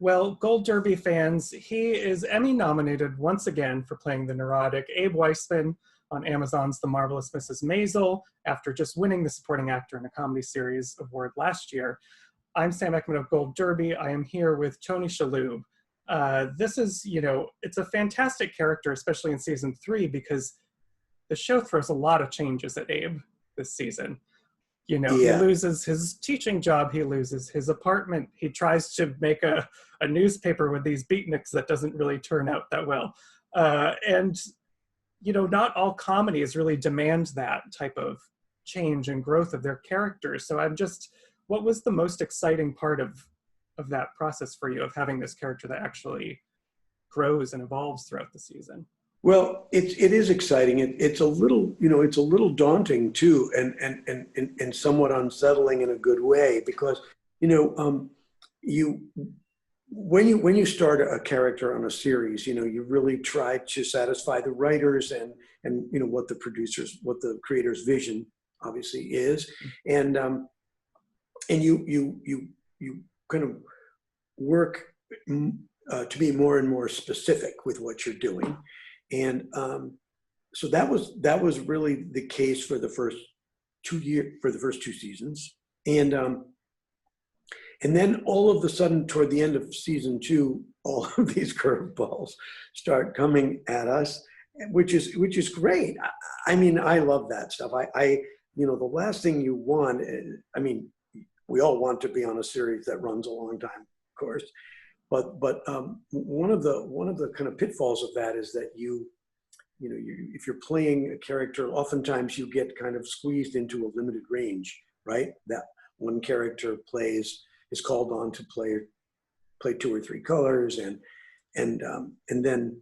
Well, Gold Derby fans, he is Emmy nominated once again for playing the neurotic Abe Weissman on Amazon's The Marvelous Mrs. Maisel after just winning the Supporting Actor in a Comedy Series award last year. I'm Sam Eckmann of Gold Derby. I am here with Tony Shalhoub. This is, it's a fantastic character, especially in season 3, because the show throws a lot of changes at Abe this season. He loses his teaching job, he loses his apartment, he tries to make a newspaper with these beatniks that doesn't really turn out that well. And not all comedies really demand that type of change and growth of their characters. So what was the most exciting part of that process for you, of having this character that actually grows and evolves throughout the season? Well, it is exciting. It's a little daunting too, and somewhat unsettling in a good way, because when you start a character on a series, you really try to satisfy the writers and what the creator's vision obviously is, and you kind of work to be more and more specific with what you're doing. And so that was really the case for the first 2 seasons, and then all of a sudden, toward the end of season 2, all of these curveballs start coming at us, which is great. I mean, I love that stuff. The last thing you want, we all want to be on a series that runs a long time, of course. But one of the kind of pitfalls of that is that if you're playing a character, oftentimes you get kind of squeezed into a limited range, right? That one character is called on to play 2 or 3 colors, and then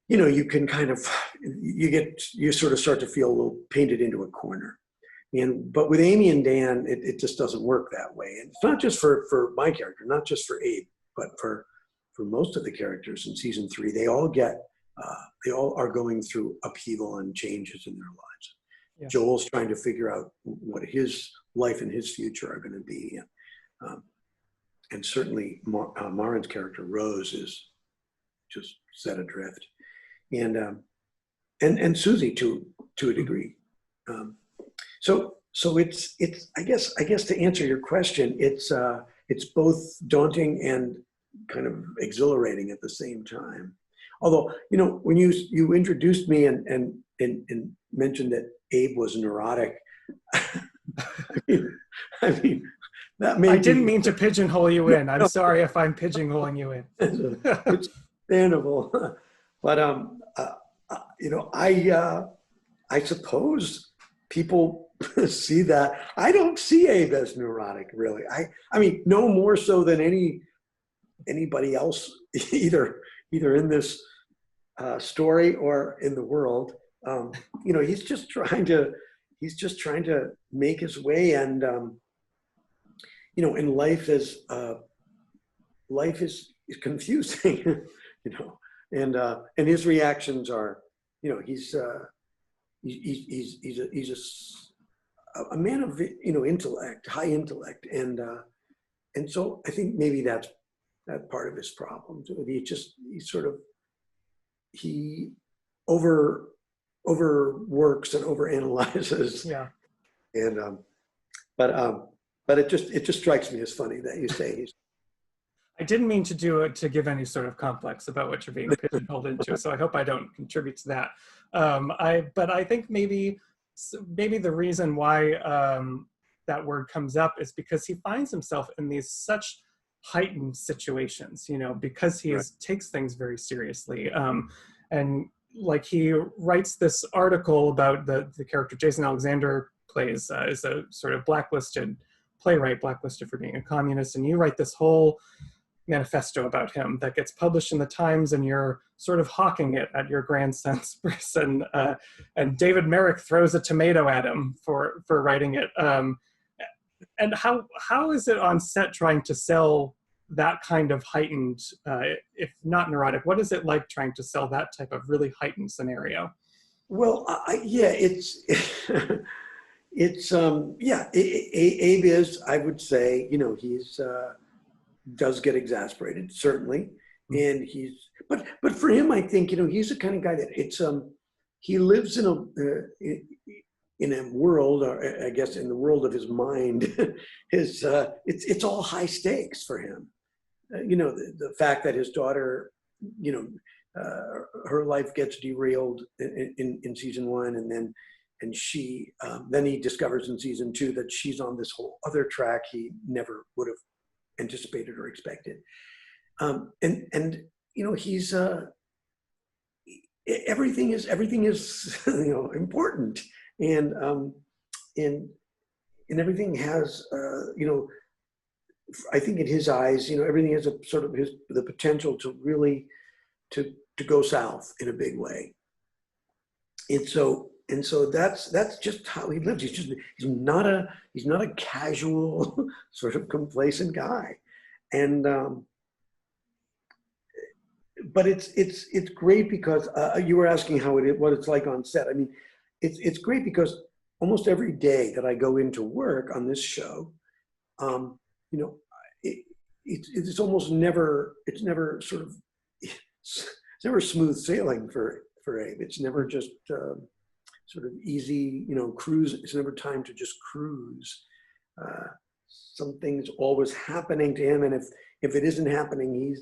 you can kind of you sort of start to feel a little painted into a corner. But with Amy and Dan, it just doesn't work that way. And it's not just for my character, not just for Abe, but for most of the characters in season 3, they all are going through upheaval and changes in their lives. Yeah. Joel's trying to figure out what his life and his future are going to be, and certainly Marin's character Rose is just set adrift, and Susie to a degree. So it's I guess to answer your question, it's both daunting and kind of exhilarating at the same time. Although, when you introduced me and mentioned that Abe was neurotic, I mean that made I didn't mean to pigeonhole you in. I'm sorry if I'm pigeonholing you in. It's understandable, but I suppose people see that. I don't see Abe as neurotic, really. I mean, no more so than anybody else, either in this story or in the world. He's just trying to make his way, and and life is confusing, and his reactions are, he's a man of intellect, high intellect, and so I think maybe that's part of his problem. He overworks and overanalyzes. Yeah. And but it just strikes me as funny that you say he's. I didn't mean to do it to give any sort of complex about what you're being pigeonholed into, so I hope I don't contribute to that. But I think maybe the reason why that word comes up is because he finds himself in these such heightened situations, because he takes things very seriously. And like, he writes this article about the character Jason Alexander plays is a sort of blacklisted playwright, blacklisted for being a communist, and you write this whole manifesto about him that gets published in the Times, and you're sort of hawking it at your grandson's prison, and David Merrick throws a tomato at him for writing it. And how is it on set trying to sell that kind of heightened, if not neurotic, what is it like trying to sell that type of really heightened scenario? Well, Abe is, I would say, he's does get exasperated, certainly. And but for him, I think, he's the kind of guy that he lives in a world, or I guess in the world of his mind. It's all high stakes for him. The fact that his daughter, her life gets derailed in season one, and then he discovers in season two that she's on this whole other track he never would have anticipated or expected. He's everything is important, and everything has I think in his eyes, everything has a sort of the potential to really to go south in a big way. And so that's just how he lives. He's not a casual sort of complacent guy. And but it's great because you were asking what it's like on set. I mean, it's great because almost every day that I go into work on this show, it's almost never, it's never sort of, it's never smooth sailing for Abe. It's never just sort of easy, cruise. It's never time to just cruise. Something's always happening to him, and if it isn't happening,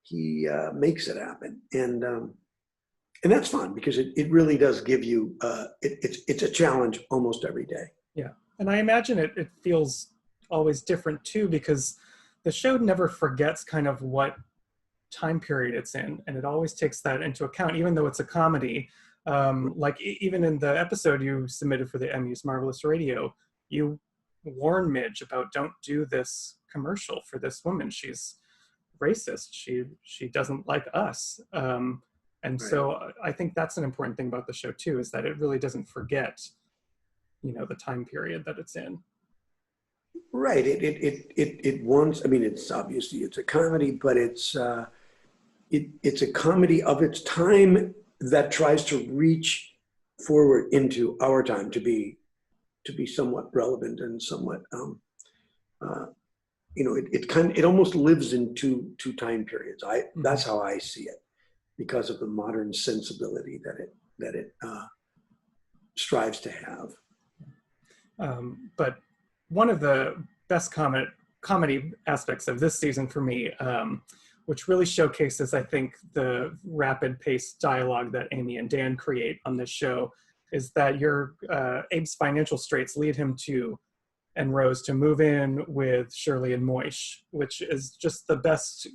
he makes it happen, and that's fun because it really does give you it's a challenge almost every day. Yeah, and I imagine it feels always different too, because the show never forgets kind of what time period it's in, and it always takes that into account, even though it's a comedy. Like even in the episode you submitted for the Emmys, Marvelous Radio, you warn Midge about, don't do this commercial for this woman. She's racist. She doesn't like us. And right. So I think that's an important thing about the show too, is that it really doesn't forget, the time period that it's in. Right. It wants. I mean, it's obviously it's a comedy, but it's a comedy of its time that tries to reach forward into our time to be somewhat relevant and somewhat. It almost lives in two time periods. That's how I see it, because of the modern sensibility that it strives to have. But one of the best comedy aspects of this season for me, which really showcases, I think, the rapid paced dialogue that Amy and Dan create on this show, is that Abe's financial straits lead him and Rose to move in with Shirley and Moish, which is just the best,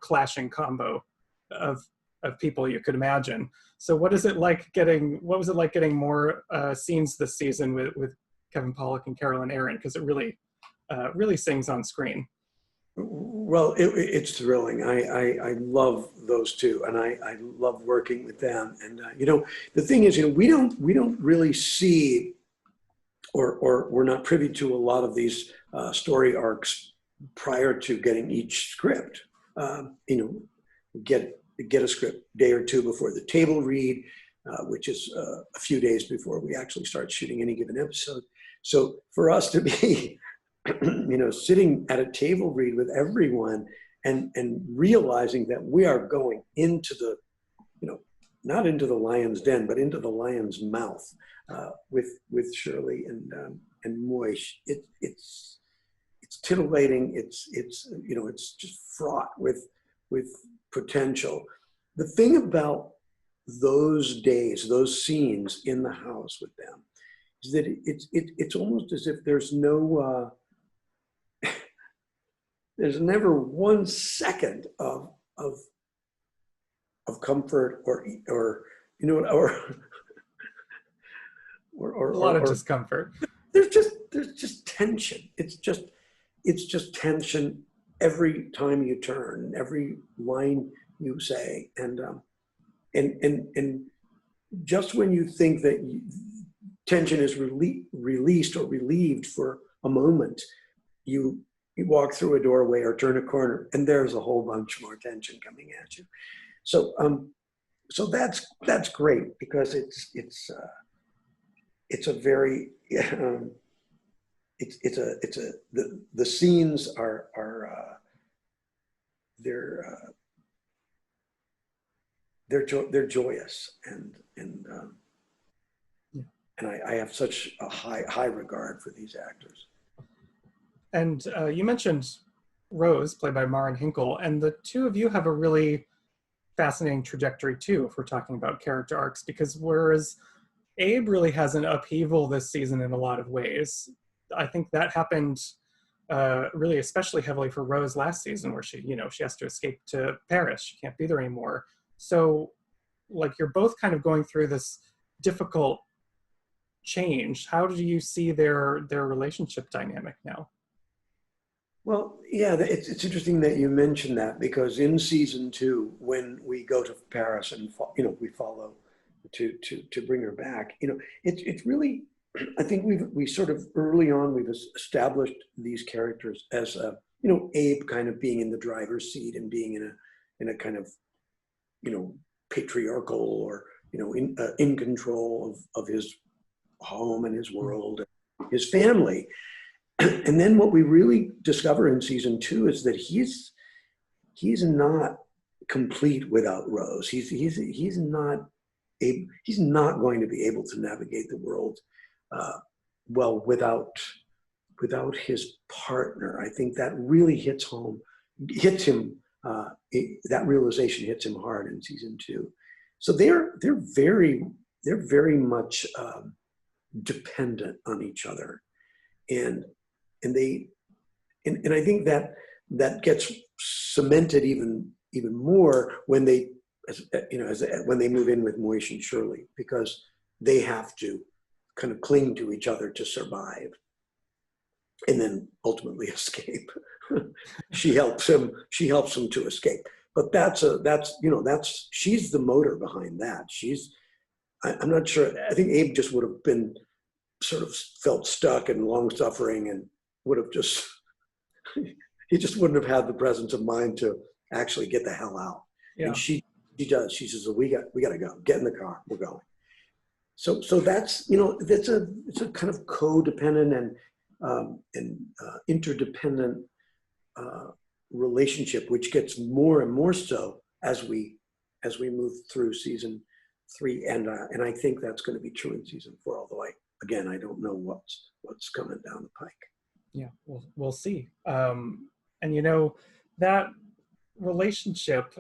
clashing combo of people you could imagine. So what was it like getting more scenes this season with Kevin Pollak and Carolyn Aaron? Because it really sings on screen. Well, it's thrilling. I love those two, and I love working with them. And the thing is, we don't really see, or we're not privy to a lot of these story arcs prior to getting each script. Get a script a day or two before the table read, which is a few days before we actually start shooting any given episode. So for us to be, sitting at a table read with everyone and realizing that we are going into the, not into the lion's den, but into the lion's mouth with Shirley and Moish. It's titillating. It's just fraught with potential. The thing about those days, those scenes in the house with them, is that it's almost as if there's no there's never 1 second of comfort or a lot of discomfort. There's just tension. It's just tension every time you turn, every line you say, and just when you think that tension is released or relieved for a moment, you walk through a doorway or turn a corner, and there's a whole bunch more tension coming at you. So that's great, because it's a very the scenes are they're they're joyous, and I have such a high regard for these actors. And you mentioned Rose, played by Maren Hinkle, and the two of you have a really fascinating trajectory too, if we're talking about character arcs, because whereas Abe really has an upheaval this season in a lot of ways, I think that happened really especially heavily for Rose last season, where she has to escape to Paris. She can't be there anymore. So like you're both kind of going through this difficult change. How do you see their relationship dynamic now? Well, yeah, it's interesting that you mentioned that, because in season 2, when we go to Paris and we follow to bring her back, it's really, I think we sort of early on we've established these characters as Abe kind of being in the driver's seat and being in a kind of patriarchal or in control of his home and his world, and his family. And then what we really discover in season 2 is that he's not complete without Rose. He's not going to be able to navigate the world well without his partner. I think that really hits him. That realization hits him hard in season 2. So they're very much dependent on each other, and I think that gets cemented even more when they when they move in with Moish and Shirley, because they have to kind of cling to each other to survive, and then ultimately escape. She helps him to escape, but she's the motor behind that. I'm not sure. I think Abe just would have been sort of felt stuck and long suffering, and would have he just wouldn't have had the presence of mind to actually get the hell out. Yeah. And she does. She says, we got to go. Get in the car. We're going. So that's it's a kind of codependent and interdependent relationship, which gets more and more so as we move through season 3, and I think that's going to be true in season 4. Although I don't know what's coming down the pike. Yeah, we'll see. And that relationship,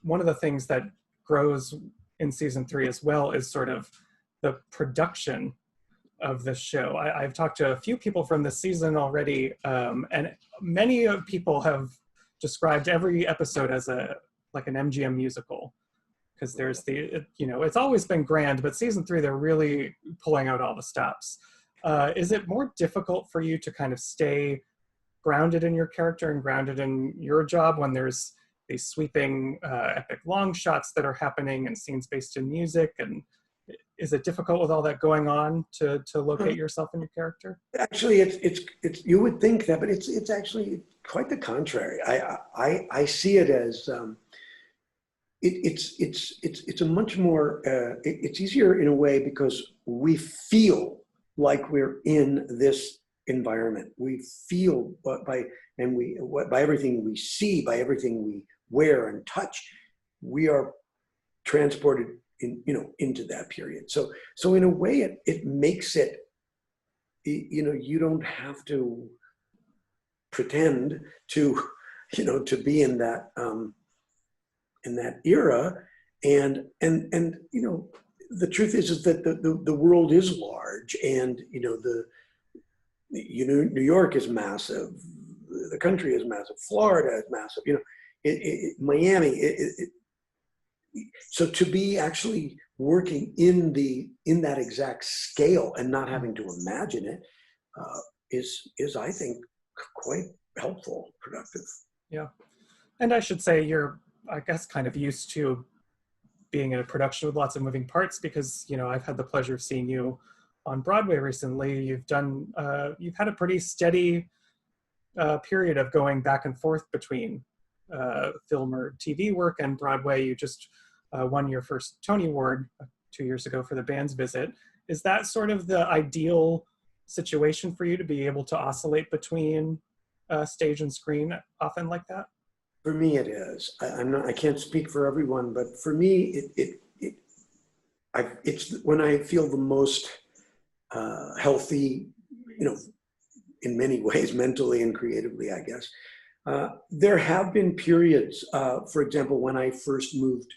one of the things that grows in season 3 as well is sort of the production of the show. I've talked to a few people from this season already, and many people have described every episode as like an MGM musical, because there's it's always been grand, but season 3 they're really pulling out all the stops. Is it more difficult for you to kind of stay grounded in your character and grounded in your job when there's these sweeping epic long shots that are happening and scenes based in music? And is it difficult with all that going on to locate yourself in your character? Actually, it's you would think that, but it's actually quite the contrary. I see it as it's a much more it's easier in a way, because we feel like we're in this environment. We feel by everything we see, by everything we wear and touch, we are transported into that period. So in a way, it makes it, you don't have to pretend to be in that era, and the truth is that the world is large, and New York is massive, the country is massive, Florida is massive, Miami. So to be actually working in that exact scale and not having to imagine it is I think quite helpful, productive. Yeah, and I should say you're, I guess, kind of used to being in a production with lots of moving parts, because I've had the pleasure of seeing you on Broadway recently. You've had a pretty steady period of going back and forth between film or TV work and Broadway. You just won your first Tony Award 2 years ago for The Band's Visit. Is that sort of the ideal situation for you, to be able to oscillate between stage and screen often like that? For me, it is. I can't speak for everyone, but for me, it's when I feel the most healthy, you know, in many ways, mentally and creatively, I guess. There have been periods, for example, when I first moved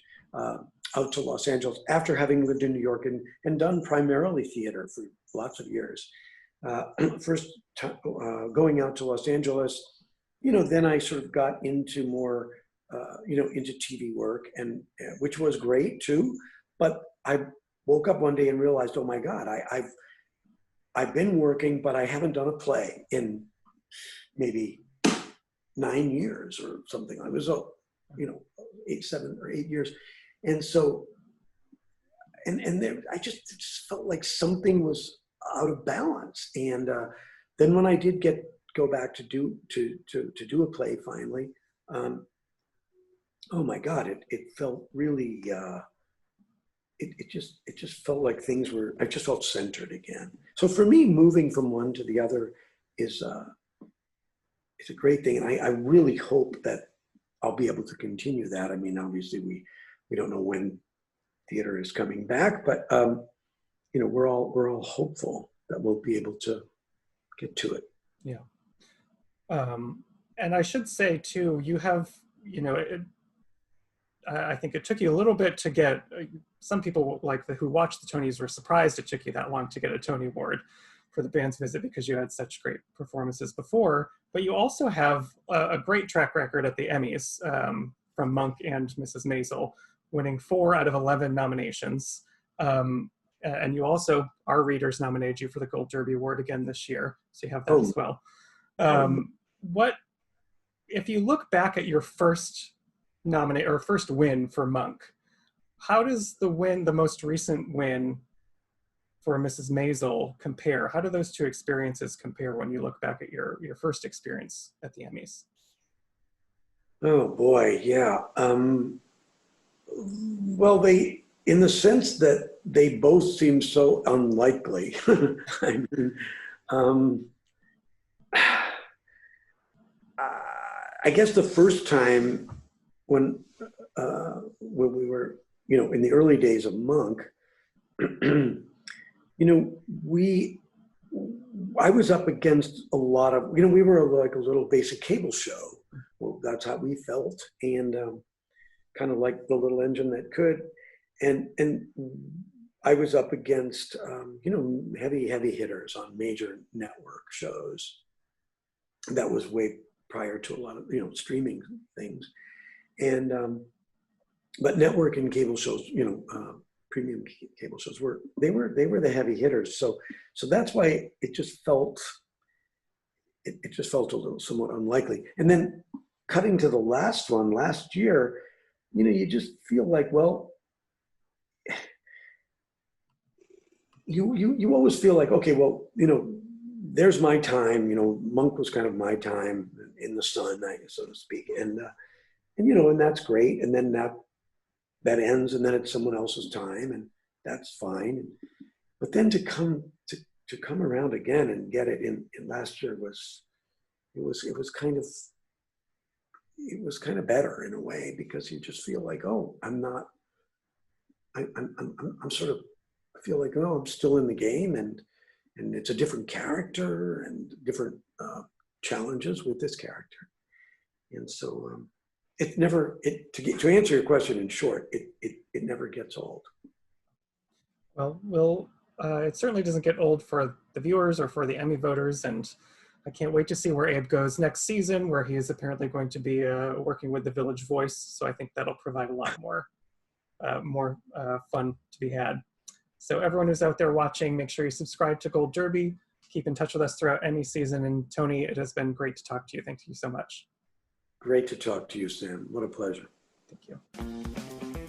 out to Los Angeles after having lived in New York and done primarily theater for lots of years. First going out to Los Angeles, you know, then I sort of got into more, you know, into TV work, and which was great too. But I woke up one day and realized, oh my God, I've been working, but I haven't done a play in maybe 9 years or something. I was, you know, 7 or 8 years. And so, and there, I just felt like something was out of balance. And then when I did go back to do a play finally, oh my God, it felt really, it just felt like things were, I just felt centered again. So for me, moving from one to the other is it's a great thing. And I really hope that I'll be able to continue that. I mean, obviously we don't know when theater is coming back, but you know, we're all hopeful that we'll be able to get to it. Yeah. And I should say too, you have, you know, I think it took you a little bit to get, some people who watched the Tonys were surprised it took you that long to get a Tony Award for The Band's Visit because you had such great performances before, but you also have a great track record at the Emmys from Monk and Mrs. Maisel, winning 4 out of 11 nominations. And you also, our readers nominated you for the Gold Derby Award again this year, so you have that as well. What, if you look back at your first first win for Monk, how does the most recent win for Mrs. Maisel compare? How do those two experiences compare when you look back at your first experience at the Emmys? Oh boy, yeah. Well, they, in the sense that they both seem so unlikely. I mean, I guess the first time when we were, you know, in the early days of Monk, you know, I was up against a lot of, you know, we were like a little basic cable show. Well, that's how we felt, and kind of like the little engine that could, and I was up against, you know, heavy hitters on major network shows. That was way prior to a lot of, you know, streaming things, and but network and cable shows, you know, premium cable shows were the heavy hitters. So that's why it just felt a little somewhat unlikely. And then cutting to the last one last year, you know, you just feel like, well, you always feel like, okay, well, you know, there's my time. You know, Monk was kind of my time in the sun, so to speak, and you know, and that's great. And then that ends, and then it's someone else's time, and that's fine. But then to come around again and get it in last year was kind of better in a way, because you just feel like, oh, I'm sort of, I feel like, oh, I'm still in the game, and it's a different character and different challenges with this character. And so to answer your question in short, it never gets old. Well, it certainly doesn't get old for the viewers or for the Emmy voters, and I can't wait to see where Abe goes next season, where he is apparently going to be working with the Village Voice. So I think that'll provide a lot more fun to be had. So everyone who's out there watching, make sure you subscribe to Gold Derby. Keep in touch with us throughout Emmy season. And Tony, it has been great to talk to you. Thank you so much. Great to talk to you, Sam. What a pleasure. Thank you.